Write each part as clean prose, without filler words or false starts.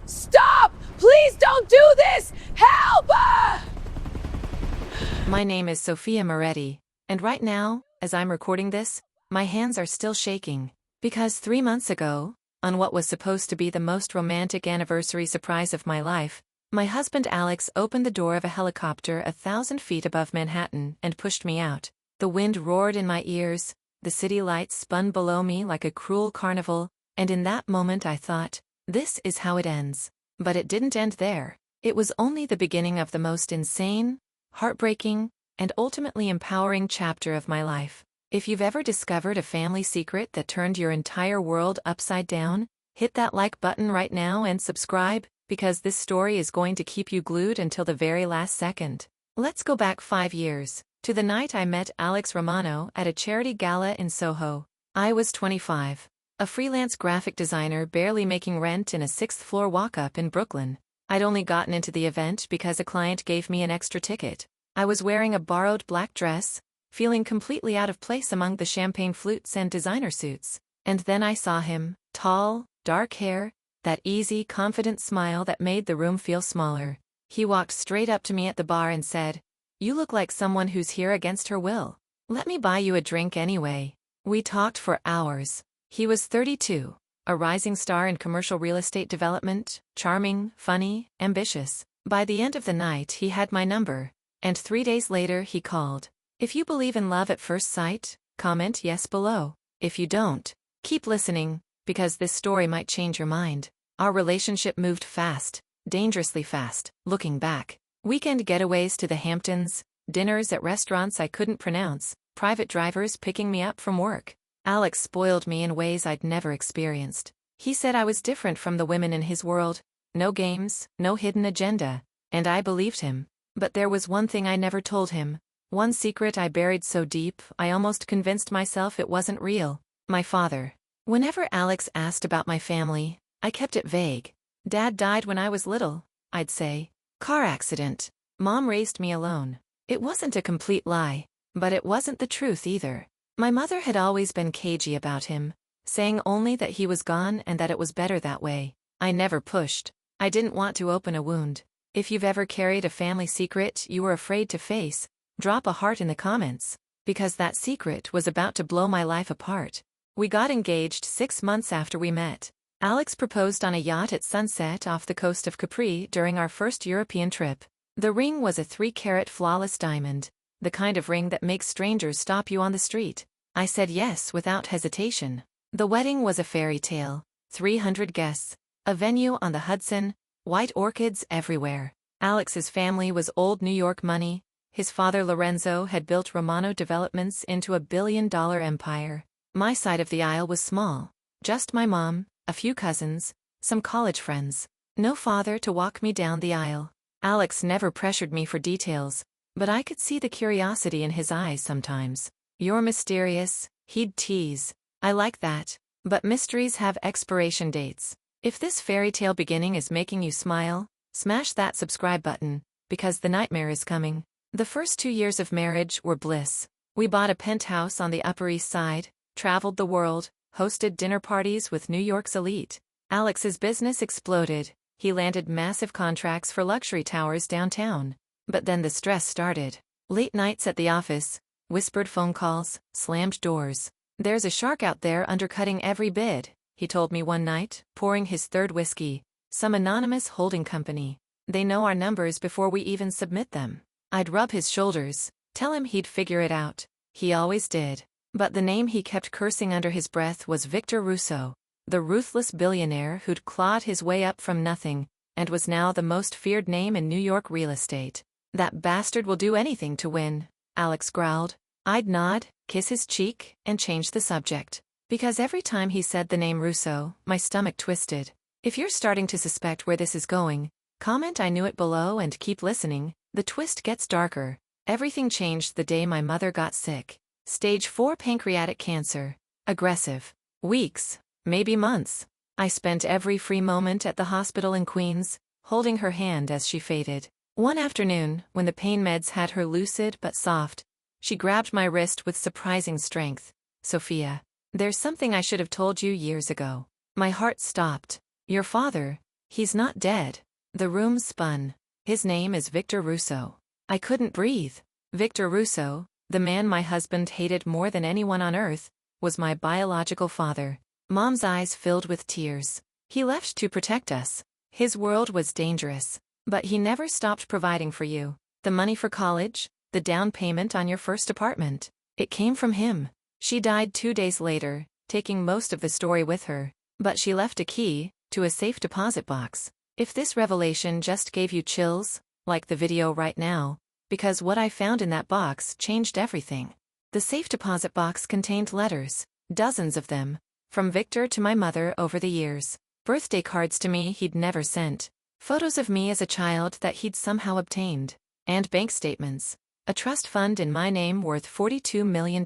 Stop! Please don't do this! Help! My name is Sophia Moretti, and right now, as I'm recording this, my hands are still shaking, because 3 months ago, on what was supposed to be the most romantic anniversary surprise of my life, my husband Alex opened the door of a helicopter 1,000 feet above Manhattan and pushed me out. The wind roared in my ears, the city lights spun below me like a cruel carnival, and in that moment I thought, this is how it ends. But it didn't end there. It was only the beginning of the most insane, heartbreaking, and ultimately empowering chapter of my life. If you've ever discovered a family secret that turned your entire world upside down, hit that like button right now and subscribe, because this story is going to keep you glued until the very last second. Let's go back 5 years, to the night I met Alex Romano at a charity gala in Soho. I was 25, a freelance graphic designer barely making rent in a 6th-floor walk-up in Brooklyn. I'd only gotten into the event because a client gave me an extra ticket. I was wearing a borrowed black dress, feeling completely out of place among the champagne flutes and designer suits. And then I saw him, tall, dark hair, that easy, confident smile that made the room feel smaller. He walked straight up to me at the bar and said, "You look like someone who's here against her will. Let me buy you a drink anyway." We talked for hours. He was 32, a rising star in commercial real estate development, charming, funny, ambitious. By the end of the night he had my number, and 3 days later he called. If you believe in love at first sight, comment yes below. If you don't, keep listening, because this story might change your mind. Our relationship moved fast, dangerously fast. Looking back, weekend getaways to the Hamptons, dinners at restaurants I couldn't pronounce, private drivers picking me up from work. Alex spoiled me in ways I'd never experienced. He said I was different from the women in his world, no games, no hidden agenda, and I believed him. But there was one thing I never told him. One secret I buried so deep, I almost convinced myself it wasn't real. My father. Whenever Alex asked about my family, I kept it vague. Dad died when I was little, I'd say. Car accident. Mom raised me alone. It wasn't a complete lie, but it wasn't the truth either. My mother had always been cagey about him, saying only that he was gone and that it was better that way. I never pushed. I didn't want to open a wound. If you've ever carried a family secret you were afraid to face, drop a heart in the comments, because that secret was about to blow my life apart. We got engaged 6 months after we met. Alex proposed on a yacht at sunset off the coast of Capri during our first European trip. The ring was a 3-carat flawless diamond, the kind of ring that makes strangers stop you on the street. I said yes without hesitation. The wedding was a fairy tale. 300 guests, a venue on the Hudson, white orchids everywhere. Alex's family was old New York money. His father Lorenzo had built Romano Developments into a billion-dollar empire. My side of the aisle was small. Just my mom, a few cousins, some college friends. No father to walk me down the aisle. Alex never pressured me for details, but I could see the curiosity in his eyes sometimes. "You're mysterious," he'd tease. I like that, but mysteries have expiration dates. If this fairy tale beginning is making you smile, smash that subscribe button, because the nightmare is coming. The first 2 years of marriage were bliss. We bought a penthouse on the Upper East Side, traveled the world, hosted dinner parties with New York's elite. Alex's business exploded. He landed massive contracts for luxury towers downtown. But then the stress started. Late nights at the office, whispered phone calls, slammed doors. "There's a shark out there undercutting every bid," he told me one night, pouring his third whiskey. "Some anonymous holding company. They know our numbers before we even submit them." I'd rub his shoulders, tell him he'd figure it out. He always did. But the name he kept cursing under his breath was Victor Russo, the ruthless billionaire who'd clawed his way up from nothing, and was now the most feared name in New York real estate. "That bastard will do anything to win," Alex growled. I'd nod, kiss his cheek, and change the subject. Because every time he said the name Russo, my stomach twisted. If you're starting to suspect where this is going, comment "I knew it" below and keep listening. The twist gets darker. Everything changed the day my mother got sick. Stage 4 pancreatic cancer. Aggressive. Weeks, maybe months. I spent every free moment at the hospital in Queens, holding her hand as she faded. One afternoon, when the pain meds had her lucid but soft, she grabbed my wrist with surprising strength. "Sophia, there's something I should have told you years ago." My heart stopped. "Your father, He's not dead. The room spun. His name is Victor Russo. I couldn't breathe. Victor Russo, the man my husband hated more than anyone on earth, was my biological father. Mom's eyes filled with tears. He left to protect us. His world was dangerous. But he never stopped providing for you. The money for college, the down payment on your first apartment. It came from him. She died 2 days later, taking most of the story with her. But she left a key to a safe deposit box. If this revelation just gave you chills, like the video right now, because what I found in that box changed everything. The safe deposit box contained letters, dozens of them, from Victor to my mother over the years. Birthday cards to me he'd never sent. Photos of me as a child that he'd somehow obtained. And bank statements. A trust fund in my name worth $42 million.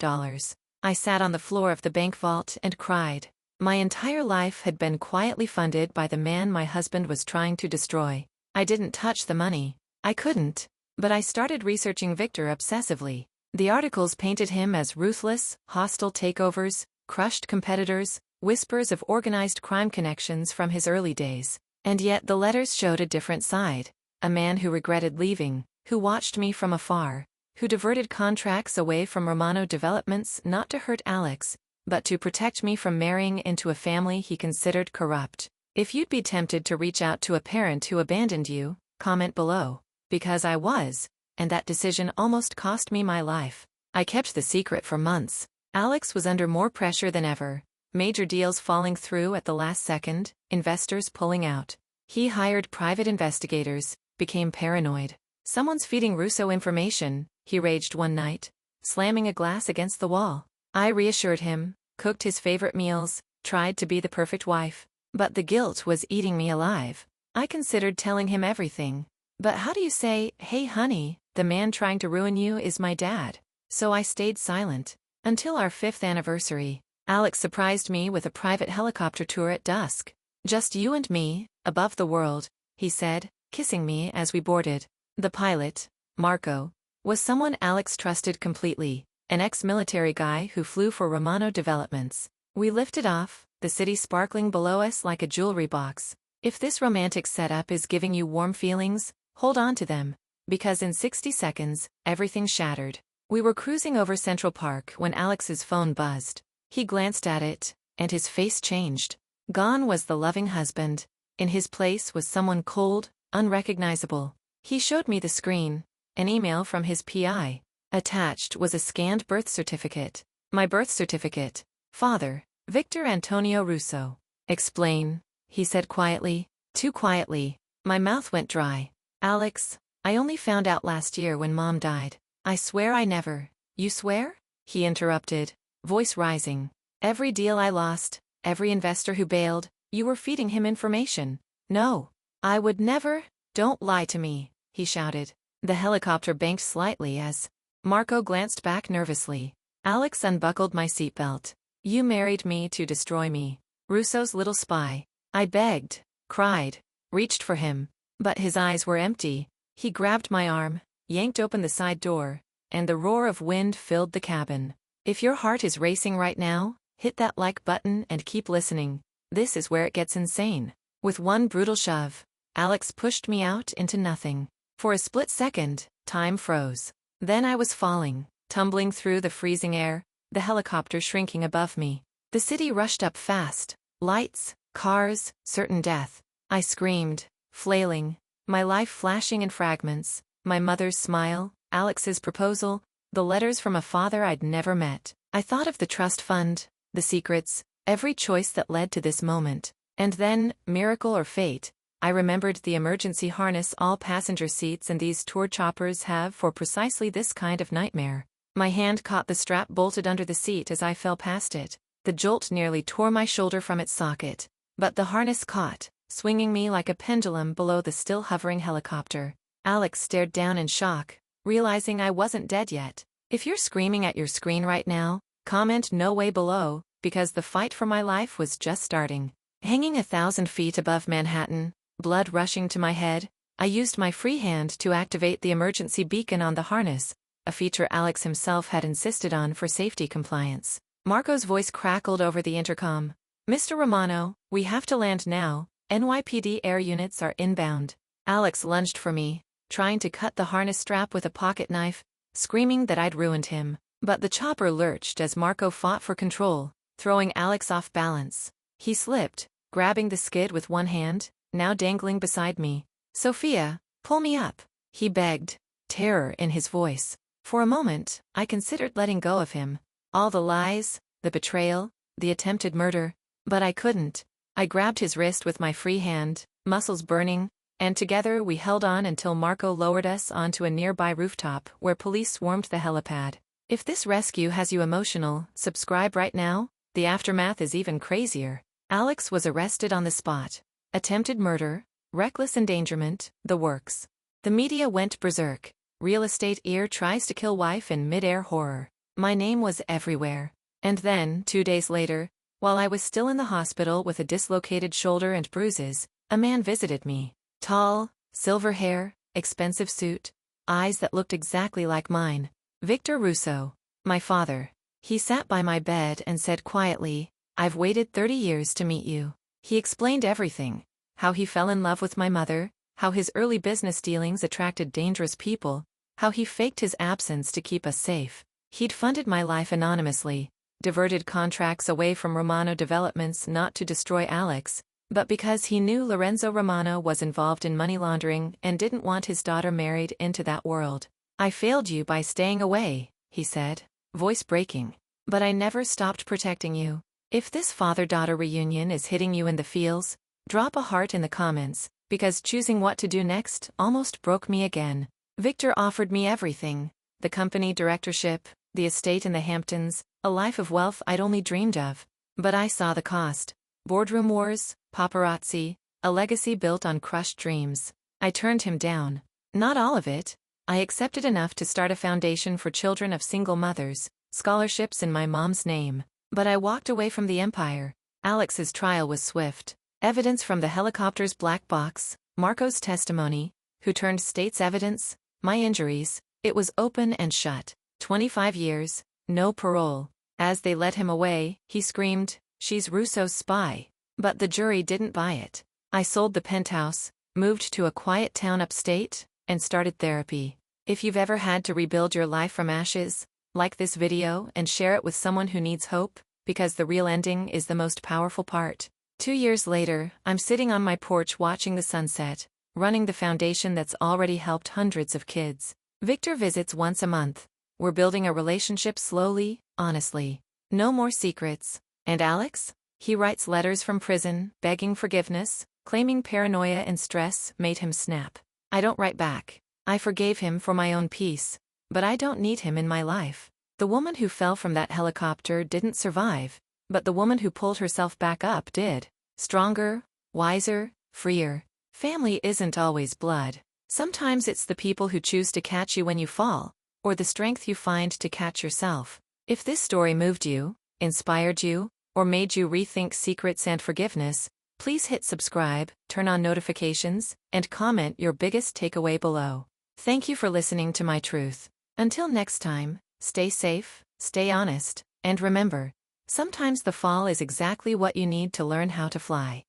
I sat on the floor of the bank vault and cried. My entire life had been quietly funded by the man my husband was trying to destroy. I didn't touch the money. I couldn't. But I started researching Victor obsessively. The articles painted him as ruthless, hostile takeovers, crushed competitors, whispers of organized crime connections from his early days. And yet the letters showed a different side. A man who regretted leaving, who watched me from afar, who diverted contracts away from Romano Developments not to hurt Alex, but to protect me from marrying into a family he considered corrupt. If you'd be tempted to reach out to a parent who abandoned you, comment below. Because I was, and that decision almost cost me my life. I kept the secret for months. Alex was under more pressure than ever. Major deals falling through at the last second, investors pulling out. He hired private investigators, became paranoid. Someone's feeding Russo information, he raged one night, slamming a glass against the wall. I reassured him, cooked his favorite meals, tried to be the perfect wife. But the guilt was eating me alive. I considered telling him everything. But how do you say, hey honey, the man trying to ruin you is my dad? So I stayed silent. Until our 5th anniversary. Alex surprised me with a private helicopter tour at dusk. Just you and me, above the world, he said, kissing me as we boarded. The pilot, Marco, was someone Alex trusted completely, an ex-military guy who flew for Romano Developments. We lifted off, the city sparkling below us like a jewelry box. If this romantic setup is giving you warm feelings, hold on to them, because in 60 seconds, everything shattered. We were cruising over Central Park when Alex's phone buzzed. He glanced at it, and his face changed. Gone was the loving husband. In his place was someone cold, unrecognizable. He showed me the screen, an email from his PI. Attached was a scanned birth certificate. My birth certificate. Father, Victor Antonio Russo. Explain, he said quietly. Too quietly. My mouth went dry. Alex, I only found out last year when Mom died. I swear I never. You swear? He interrupted, voice rising. Every deal I lost, every investor who bailed, you were feeding him information. No. I would never. Don't lie to me, he shouted. The helicopter banked slightly as Marco glanced back nervously. Alex unbuckled my seatbelt. You married me to destroy me. Russo's little spy. I begged, cried, reached for him. But his eyes were empty. He grabbed my arm, yanked open the side door, and the roar of wind filled the cabin. If your heart is racing right now, hit that like button and keep listening. This is where it gets insane. With one brutal shove, Alex pushed me out into nothing. For a split second, time froze. Then I was falling, tumbling through the freezing air, the helicopter shrinking above me. The city rushed up fast. Lights, cars, certain death. I screamed, flailing, my life flashing in fragments, my mother's smile, Alex's proposal, the letters from a father I'd never met. I thought of the trust fund, the secrets, every choice that led to this moment. And then, miracle or fate, I remembered the emergency harness all passenger seats in these tour choppers have for precisely this kind of nightmare. My hand caught the strap bolted under the seat as I fell past it. The jolt nearly tore my shoulder from its socket. But the harness caught, swinging me like a pendulum below the still hovering helicopter. Alex stared down in shock, realizing I wasn't dead yet. If you're screaming at your screen right now, comment no way below, because the fight for my life was just starting. Hanging 1,000 feet above Manhattan, blood rushing to my head, I used my free hand to activate the emergency beacon on the harness, a feature Alex himself had insisted on for safety compliance. Marco's voice crackled over the intercom. Mr. Romano, we have to land now, NYPD air units are inbound. Alex lunged for me, trying to cut the harness strap with a pocket knife, screaming that I'd ruined him. But the chopper lurched as Marco fought for control, throwing Alex off balance. He slipped, grabbing the skid with one hand, now dangling beside me. "Sophia, pull me up," he begged, terror in his voice. For a moment, I considered letting go of him. All the lies, the betrayal, the attempted murder. But I couldn't. I grabbed his wrist with my free hand, muscles burning, and together we held on until Marco lowered us onto a nearby rooftop where police swarmed the helipad. If this rescue has you emotional, subscribe right now. The aftermath is even crazier. Alex was arrested on the spot. Attempted murder, reckless endangerment, the works. The media went berserk. Real estate heir tries to kill wife in mid-air horror. My name was everywhere. And then, 2 days later, while I was still in the hospital with a dislocated shoulder and bruises, a man visited me. Tall, silver hair, expensive suit, eyes that looked exactly like mine. Victor Russo, my father. He sat by my bed and said quietly, "I've waited 30 years to meet you." He explained everything. How he fell in love with my mother, how his early business dealings attracted dangerous people, how he faked his absence to keep us safe. He'd funded my life anonymously, diverted contracts away from Romano Developments not to destroy Alex, but because he knew Lorenzo Romano was involved in money laundering and didn't want his daughter married into that world. "I failed you by staying away," he said, voice breaking. "But I never stopped protecting you." If this father-daughter reunion is hitting you in the feels, drop a heart in the comments, because choosing what to do next almost broke me again. Victor offered me everything: the company directorship, the estate in the Hamptons, a life of wealth I'd only dreamed of. But I saw the cost. Boardroom wars, paparazzi, a legacy built on crushed dreams. I turned him down. Not all of it. I accepted enough to start a foundation for children of single mothers, scholarships in my mom's name. But I walked away from the empire. Alex's trial was swift. Evidence from the helicopter's black box, Marco's testimony, who turned state's evidence, my injuries, it was open and shut. 25 years, no parole. As they led him away, he screamed, "She's Russo's spy." But the jury didn't buy it. I sold the penthouse, moved to a quiet town upstate, and started therapy. If you've ever had to rebuild your life from ashes, like this video and share it with someone who needs hope, because the real ending is the most powerful part. 2 years later, I'm sitting on my porch watching the sunset, running the foundation that's already helped hundreds of kids. Victor visits once a month. We're building a relationship slowly, honestly. No more secrets. And Alex? He writes letters from prison, begging forgiveness, claiming paranoia and stress made him snap. I don't write back. I forgave him for my own peace. But I don't need him in my life. The woman who fell from that helicopter didn't survive, but the woman who pulled herself back up did. Stronger, wiser, freer. Family isn't always blood. Sometimes it's the people who choose to catch you when you fall, or the strength you find to catch yourself. If this story moved you, inspired you, or made you rethink secrets and forgiveness, please hit subscribe, turn on notifications, and comment your biggest takeaway below. Thank you for listening to my truth. Until next time, stay safe, stay honest, and remember, sometimes the fall is exactly what you need to learn how to fly.